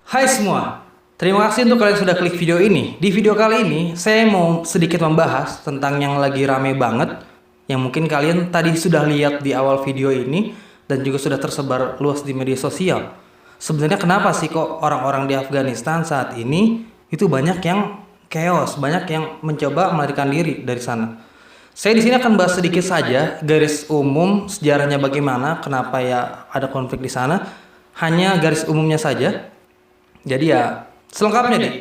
Hai semua, terima kasih untuk kalian sudah klik video ini. Di video kali ini, saya mau sedikit membahas tentang yang lagi rame banget, yang mungkin kalian tadi sudah lihat di awal video ini, dan juga sudah tersebar luas di media sosial. Sebenarnya kenapa sih kok orang-orang di Afghanistan saat ini, itu banyak yang chaos, banyak yang mencoba melarikan diri dari sana. Saya di sini akan bahas sedikit saja garis umum sejarahnya bagaimana, kenapa ya ada konflik di sana, hanya garis umumnya saja. Jadi ya selengkapnya deh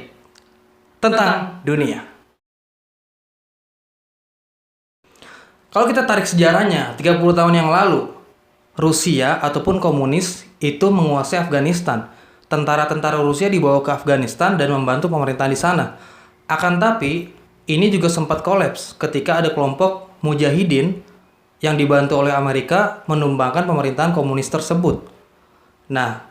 tentang dunia. Kalau kita tarik sejarahnya 30 tahun yang lalu, Rusia ataupun komunis itu menguasai Afghanistan. Tentara-tentara Rusia dibawa ke Afghanistan dan membantu pemerintahan di sana. Akan tapi ini juga sempat kolaps ketika ada kelompok mujahidin yang dibantu oleh Amerika menumbangkan pemerintahan komunis tersebut. Nah,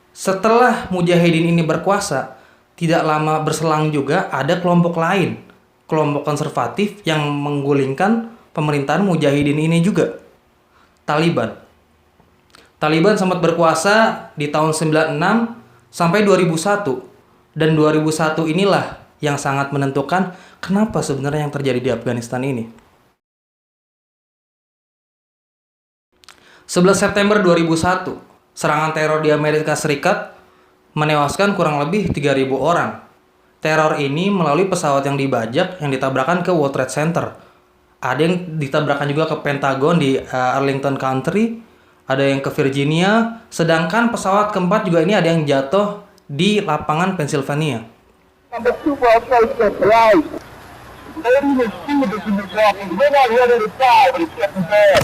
setelah mujahidin ini berkuasa, tidak lama berselang juga ada kelompok lain, kelompok konservatif yang menggulingkan pemerintahan mujahidin ini juga, Taliban. Taliban sempat berkuasa di tahun 96 sampai 2001, dan 2001 inilah yang sangat menentukan kenapa sebenarnya yang terjadi di Afghanistan ini. 11 September 2001, serangan teror di Amerika Serikat menewaskan kurang lebih 3.000 orang. Teror ini melalui pesawat yang dibajak yang ditabrakkan ke World Trade Center. Ada yang ditabrakkan juga ke Pentagon di Arlington Country, ada yang ke Virginia, sedangkan pesawat keempat juga ini ada yang jatuh di lapangan Pennsylvania. Number 2 World Trade Center, right. Ladies and students in the walking, we're not ready to die, but it's getting bad.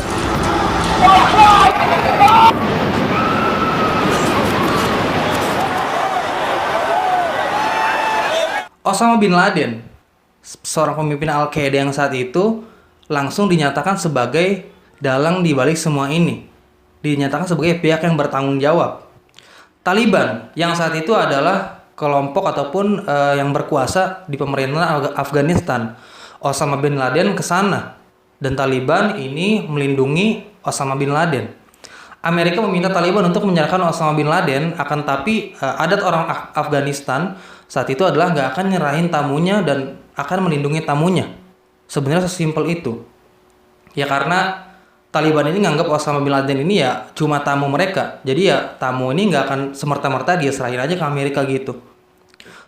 Osama bin Laden, seorang pemimpin Al-Qaeda yang saat itu, langsung dinyatakan sebagai dalang di balik semua ini. Dinyatakan sebagai pihak yang bertanggung jawab. Taliban, yang saat itu adalah kelompok ataupun yang berkuasa di pemerintahan Afghanistan. Osama bin Laden ke sana. Dan Taliban ini melindungi Osama bin Laden. Amerika meminta Taliban untuk menyerahkan Osama bin Laden, akan tapi adat orang Afghanistan saat itu adalah nggak akan nyerahin tamunya dan akan melindungi tamunya. Sebenarnya sesimpel itu. Ya karena Taliban ini nganggap Osama bin Laden ini ya cuma tamu mereka. Jadi ya tamu ini nggak akan semerta-merta dia serahin aja ke Amerika gitu.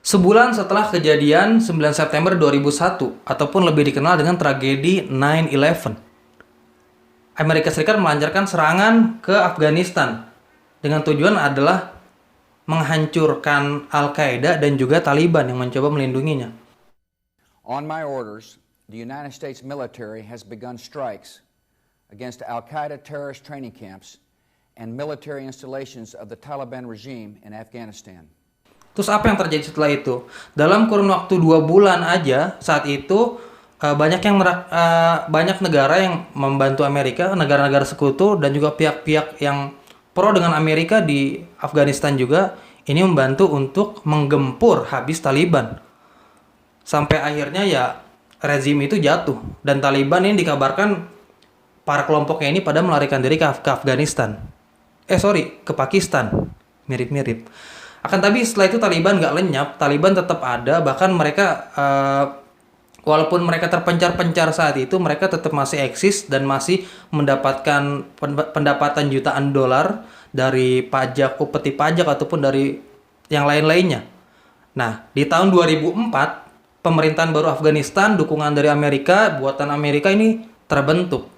Sebulan setelah kejadian 9 September 2001 ataupun lebih dikenal dengan tragedi 9/11. Amerika Serikat melancarkan serangan ke Afghanistan dengan tujuan adalah menghancurkan Al-Qaeda dan juga Taliban yang mencoba melindunginya. On my orders, the United States military has begun strikes against Al-Qaeda terrorist training camps and military installations of the Taliban regime in Afghanistan. Terus apa yang terjadi setelah itu? Dalam kurun waktu 2 bulan aja saat itu banyak negara yang membantu Amerika, negara-negara sekutu dan juga pihak-pihak yang pro dengan Amerika di Afghanistan juga ini membantu untuk menggempur habis Taliban. Sampai akhirnya ya rezim itu jatuh dan Taliban ini dikabarkan para kelompoknya ini pada melarikan diri ke Afghanistan. Ke Pakistan. Mirip-mirip. Akan tapi setelah itu Taliban nggak lenyap, Taliban tetap ada, bahkan mereka walaupun mereka terpencar-pencar saat itu, mereka tetap masih eksis dan masih mendapatkan pendapatan jutaan dolar dari pajak, upeti pajak ataupun dari yang lain-lainnya. Nah, di tahun 2004, pemerintahan baru Afghanistan, dukungan dari Amerika, buatan Amerika ini terbentuk.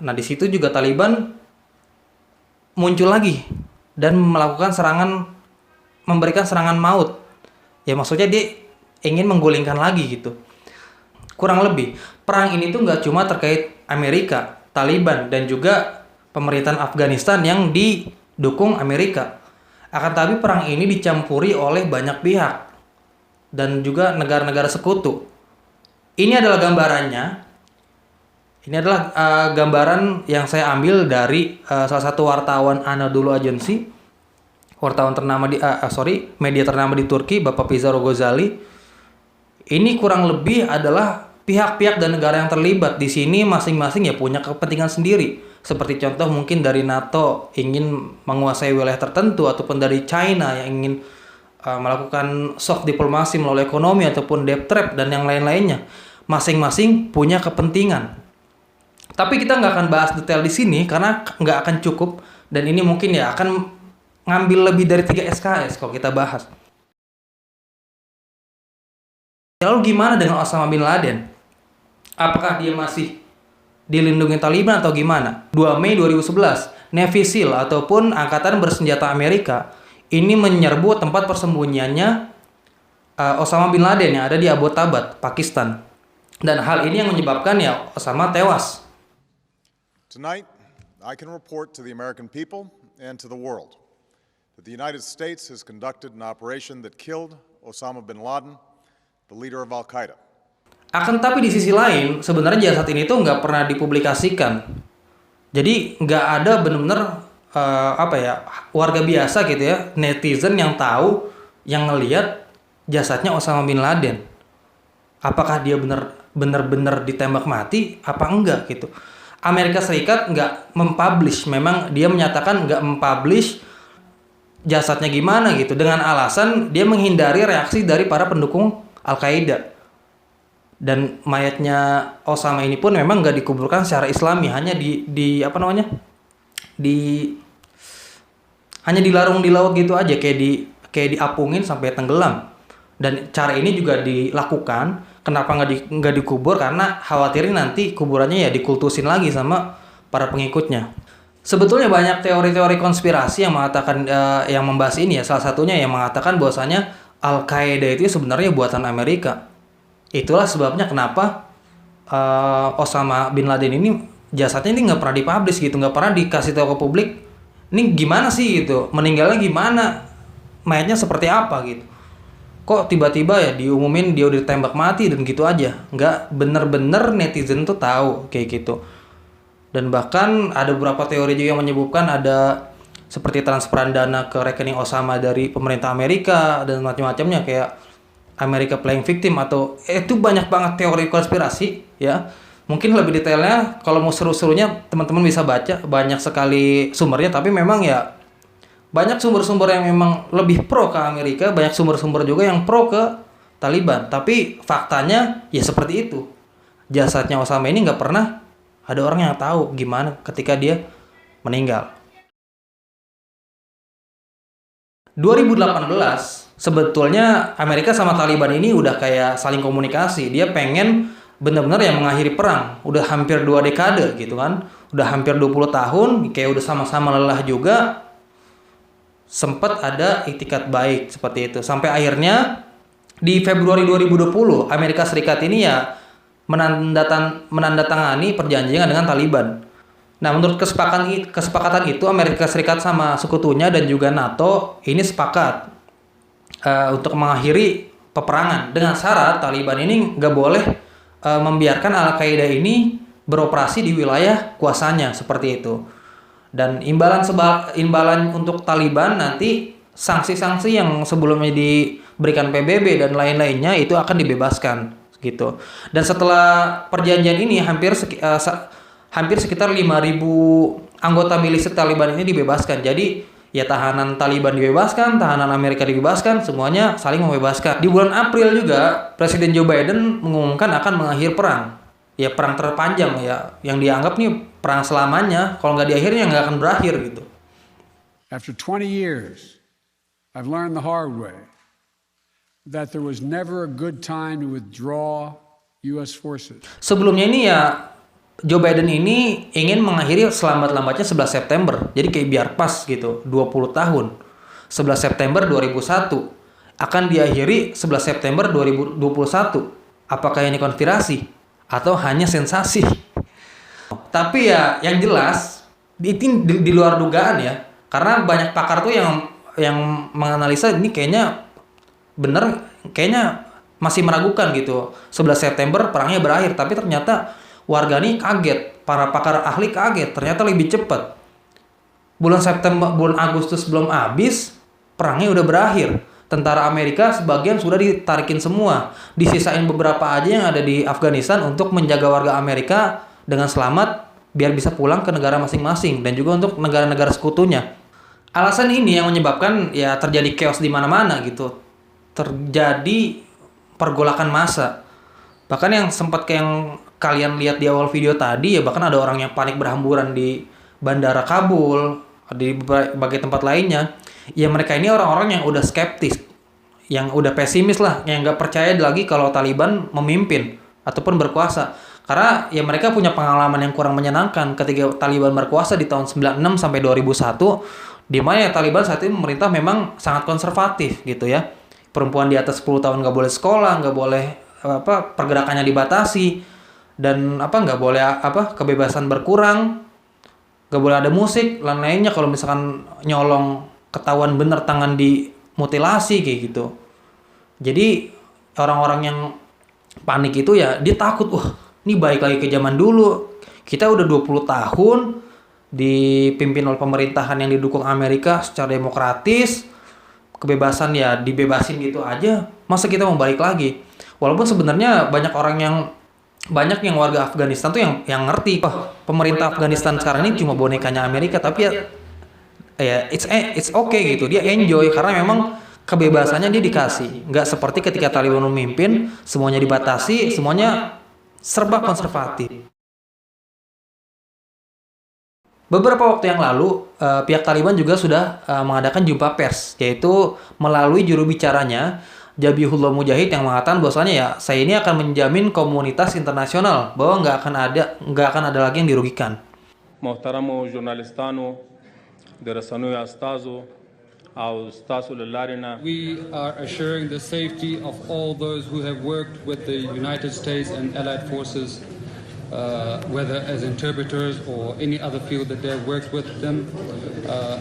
Nah, di situ juga Taliban muncul lagi dan memberikan serangan maut. Ya maksudnya dia ingin menggulingkan lagi gitu. Kurang lebih, perang ini tuh nggak cuma terkait Amerika, Taliban, dan juga pemerintahan Afghanistan yang didukung Amerika. Akan tapi perang ini dicampuri oleh banyak pihak dan juga negara-negara sekutu. Ini adalah gambarannya. Ini adalah gambaran yang saya ambil dari salah satu wartawan Anadolu Agency, wartawan ternama media ternama di Turki, Bapak Pizarro Ghazali. Ini kurang lebih adalah pihak-pihak dan negara yang terlibat di sini masing-masing ya punya kepentingan sendiri. Seperti contoh mungkin dari NATO ingin menguasai wilayah tertentu, ataupun dari China yang ingin melakukan soft diplomasi melalui ekonomi ataupun debt trap dan yang lain-lainnya. Masing-masing punya kepentingan. Tapi kita nggak akan bahas detail di sini karena nggak akan cukup, dan ini mungkin ya akan ngambil lebih dari 3 SKS kalau kita bahas. Lalu gimana dengan Osama Bin Laden? Apakah dia masih dilindungi Taliban atau gimana? 2 Mei 2011, Navy SEAL ataupun Angkatan Bersenjata Amerika ini menyerbu tempat persembunyiannya Osama Bin Laden yang ada di Abbottabad, Pakistan. Dan hal ini yang menyebabkan ya Osama tewas. Tonight, I can report to the American people and to the world that the United States has conducted an operation that killed Osama bin Laden, the leader of Al-Qaeda. Akan tapi di sisi lain, sebenarnya jasad ini tuh nggak pernah dipublikasikan. Jadi nggak ada benar-benar warga biasa gitu ya, netizen yang tahu, yang ngelihat jasadnya Osama bin Laden. Apakah dia benar-benar ditembak mati? Apa enggak gitu? Amerika Serikat nggak mempublish, memang dia menyatakan nggak mempublish jasadnya gimana gitu, dengan alasan dia menghindari reaksi dari para pendukung Al-Qaeda. Dan mayatnya Osama ini pun memang nggak dikuburkan secara Islami, hanya hanya dilarung di laut gitu aja, kayak diapungin sampai tenggelam. Dan cara ini juga dilakukan. Kenapa nggak dikubur? Karena khawatirin nanti kuburannya ya dikultusin lagi sama para pengikutnya. Sebetulnya banyak teori-teori konspirasi yang mengatakan yang membahas ini ya. Salah satunya yang mengatakan bahwasanya Al-Qaeda itu sebenarnya buatan Amerika. Itulah sebabnya kenapa Osama bin Laden ini jasadnya ini nggak pernah dipublish gitu, nggak pernah dikasih tahu ke publik. Ini gimana sih gitu, meninggalnya gimana, mayatnya seperti apa gitu. Kok tiba-tiba ya diumumin dia udah ditembak mati dan gitu aja. Nggak bener-bener netizen tuh tahu kayak gitu. Dan bahkan ada beberapa teori juga yang menyebutkan ada seperti transferan dana ke rekening Osama dari pemerintah Amerika dan macam-macamnya, kayak Amerika playing victim atau itu banyak banget teori konspirasi ya. Mungkin lebih detailnya kalau mau seru-serunya teman-teman bisa baca, banyak sekali sumbernya, tapi memang ya banyak sumber-sumber yang memang lebih pro ke Amerika, banyak sumber-sumber juga yang pro ke Taliban. Tapi faktanya ya seperti itu. Jasadnya Osama ini nggak pernah ada orang yang tahu gimana ketika dia meninggal. 2018 sebetulnya Amerika sama Taliban ini udah kayak saling komunikasi. Dia pengen benar-benar yang mengakhiri perang. Udah hampir 2 dekade gitu kan. Udah hampir 20 tahun, kayak udah sama-sama lelah juga. Sempat ada itikat baik seperti itu. Sampai akhirnya di Februari 2020 Amerika Serikat ini ya menandatangani perjanjian dengan Taliban. Nah, menurut kesepakatan itu Amerika Serikat sama sekutunya dan juga NATO ini sepakat untuk mengakhiri peperangan dengan syarat Taliban ini nggak boleh membiarkan Al-Qaeda ini beroperasi di wilayah kuasanya seperti itu. Dan imbalan untuk Taliban nanti sanksi-sanksi yang sebelumnya diberikan PBB dan lain-lainnya itu akan dibebaskan gitu. Dan setelah perjanjian ini hampir sekitar 5.000 anggota militer Taliban ini dibebaskan. Jadi ya tahanan Taliban dibebaskan, tahanan Amerika dibebaskan, semuanya saling membebaskan. Di bulan April juga Presiden Joe Biden mengumumkan akan mengakhiri perang. Ya perang terpanjang ya, yang dianggap nih perang selamanya. Kalau nggak diakhiri ya nggak akan berakhir gitu. After 20 years, I've learned the hard way that there was never a good time to withdraw U.S. forces. Sebelumnya ini ya Joe Biden ini ingin mengakhiri selambat-lambatnya 11 September. Jadi kayak biar pas gitu, 20 tahun. 11 September 2001 akan diakhiri 11 September 2021. Apakah ini konspirasi atau hanya sensasi? Tapi ya yang jelas itu di luar dugaan ya. Karena banyak pakar tuh yang menganalisa ini kayaknya bener, kayaknya masih meragukan gitu. 11 September perangnya berakhir, tapi ternyata warga nih kaget, para pakar ahli kaget, ternyata lebih cepat. Bulan Agustus belum habis, perangnya udah berakhir. Tentara Amerika sebagian sudah ditarikin semua. Disisain beberapa aja yang ada di Afghanistan untuk menjaga warga Amerika dengan selamat biar bisa pulang ke negara masing-masing dan juga untuk negara-negara sekutunya. Alasan ini yang menyebabkan ya terjadi chaos di mana-mana gitu. Terjadi pergolakan massa. Bahkan yang sempat kayak yang kalian lihat di awal video tadi ya, bahkan ada orang yang panik berhamburan di bandara Kabul, di berbagai tempat lainnya. Ya mereka ini orang-orang yang udah skeptis, yang udah pesimis lah, yang nggak percaya lagi kalau Taliban memimpin ataupun berkuasa. Karena ya mereka punya pengalaman yang kurang menyenangkan ketika Taliban berkuasa di tahun 96 sampai 2001, di mana ya Taliban saat itu memerintah memang sangat konservatif gitu ya. Perempuan di atas 10 tahun nggak boleh sekolah, nggak boleh pergerakannya dibatasi, dan nggak boleh kebebasan berkurang, nggak boleh ada musik dan lainnya. Kalau misalkan nyolong ketahuan bener tangan dimutilasi kayak gitu. Jadi orang-orang yang panik itu ya dia takut, ini balik lagi ke zaman dulu. Kita udah 20 tahun dipimpin oleh pemerintahan yang didukung Amerika secara demokratis. Kebebasan ya dibebasin gitu aja. Masa kita mau balik lagi? Walaupun sebenarnya banyak yang warga Afghanistan tuh yang ngerti, pemerintah Afghanistan sekarang ini cuma bonekanya Amerika, tapi ya it's okay gitu. Dia enjoy karena memang kebebasannya dia dikasih. Nggak seperti ketika Taliban memimpin, semuanya dibatasi, semuanya serba konservatif. Beberapa waktu yang lalu, pihak Taliban juga sudah mengadakan jumpa pers, yaitu melalui juru bicaranya, Zabihullah Mujahid, yang mengatakan bahwasanya ya saya ini akan menjamin komunitas internasional bahwa nggak akan ada lagi yang dirugikan. محترم ژورنالیستانو د رسنیو استازو او ستاسو له لارې نه We are assuring the safety of all those who have worked with the United States and Allied forces, whether as interpreters or any other field that they have worked with them.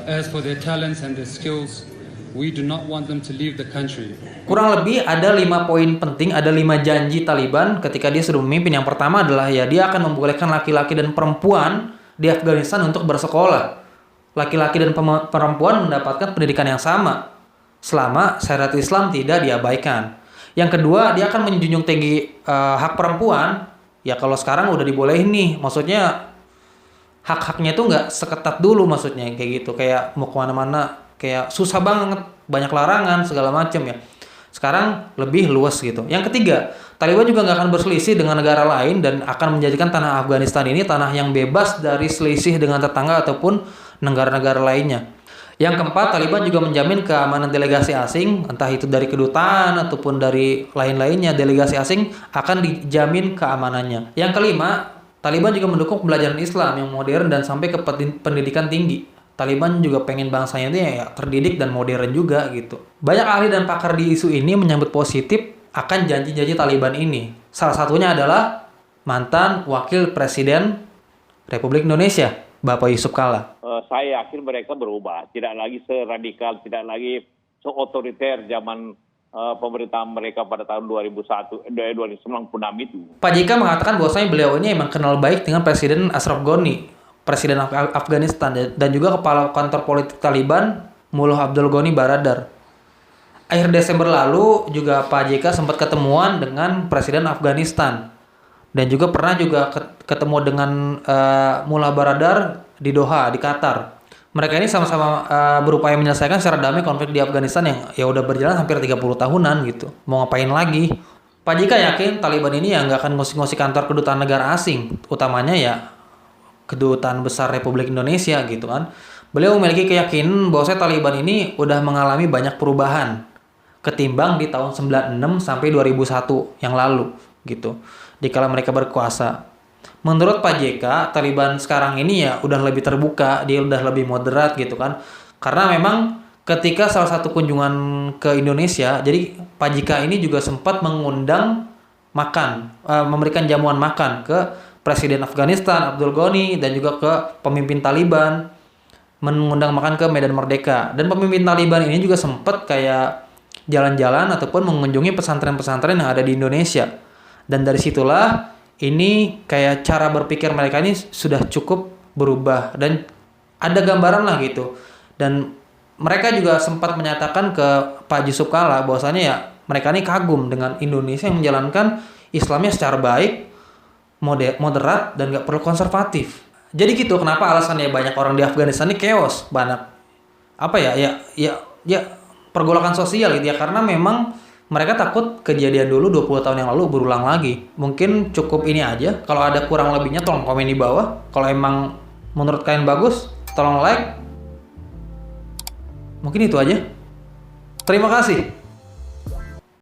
As for their talents and their skills, we do not want them to leave the country. Kurang lebih ada 5 poin penting, ada 5 janji Taliban ketika dia sudah memimpin. Yang pertama adalah ya dia akan membolehkan laki-laki dan perempuan di Afghanistan untuk bersekolah. Laki-laki dan perempuan mendapatkan pendidikan yang sama selama syariat Islam tidak diabaikan. Yang kedua, dia akan menjunjung tinggi hak perempuan. Ya kalau sekarang udah dibolehin nih, maksudnya hak-haknya itu nggak seketat dulu, maksudnya kayak gitu. Kayak mau kemana-mana kayak susah banget, banyak larangan segala macam ya. Sekarang lebih luas gitu. Yang ketiga, Taliban juga nggak akan berselisih dengan negara lain dan akan menjadikan tanah Afghanistan ini tanah yang bebas dari selisih dengan tetangga ataupun negara-negara lainnya. Yang keempat, Taliban juga menjamin keamanan delegasi asing, entah itu dari kedutaan ataupun dari lain-lainnya, delegasi asing akan dijamin keamanannya. Yang kelima, Taliban juga mendukung pembelajaran Islam yang modern dan sampai ke pendidikan tinggi. Taliban juga pengen bangsanya itu ya terdidik dan modern juga gitu. Banyak ahli dan pakar di isu ini menyambut positif akan janji-janji Taliban ini. Salah satunya adalah mantan Wakil Presiden Republik Indonesia, Bapak Yusuf Kalla. Saya yakin mereka berubah, tidak lagi seradikal, tidak lagi seotoriter zaman pemerintahan mereka pada tahun 2096 itu. Pak JK mengatakan bahwasanya beliau ini emang kenal baik dengan Presiden Ashraf Ghani, Presiden Afghanistan, dan juga Kepala Kantor Politik Taliban, Mullah Abdul Ghani Baradar. Akhir Desember lalu juga Pak JK sempat ketemuan dengan Presiden Afghanistan dan juga pernah ketemu dengan Mullah Baradar di Doha, di Qatar. Mereka ini sama-sama berupaya menyelesaikan secara damai konflik di Afghanistan yang ya udah berjalan hampir 30 tahunan gitu. Mau ngapain lagi? Pak JK yakin Taliban ini ya nggak akan ngusik-ngusik kantor kedutaan negara asing, utamanya ya Kedutaan Besar Republik Indonesia gitu kan. Beliau memiliki keyakinan bahwa Taliban ini udah mengalami banyak perubahan ketimbang di tahun 96 sampai 2001 yang lalu gitu. Dikala mereka berkuasa. Menurut Pak JK, Taliban sekarang ini ya udah lebih terbuka, dia udah lebih moderat gitu kan. Karena memang ketika salah satu kunjungan ke Indonesia, jadi Pak JK ini juga sempat mengundang makan, memberikan jamuan makan ke Presiden Afghanistan Abdul Ghani dan juga ke pemimpin Taliban, mengundang makan ke Medan Merdeka. Dan pemimpin Taliban ini juga sempat kayak jalan-jalan ataupun mengunjungi pesantren-pesantren yang ada di Indonesia. Dan dari situlah ini kayak cara berpikir mereka ini sudah cukup berubah dan ada gambaran lah gitu. Dan mereka juga sempat menyatakan ke Pak Yusuf Kalla bahwasanya ya mereka ini kagum dengan Indonesia yang menjalankan Islamnya secara baik, moderat, dan gak perlu konservatif. Jadi gitu kenapa alasannya banyak orang di Afghanistan ini chaos, banyak apa ya pergolakan sosial gitu ya, karena memang mereka takut kejadian dulu 20 tahun yang lalu berulang lagi. Mungkin cukup ini aja. Kalau ada kurang lebihnya tolong komen di bawah. Kalau emang menurut kalian bagus, tolong like. Mungkin itu aja. Terima kasih.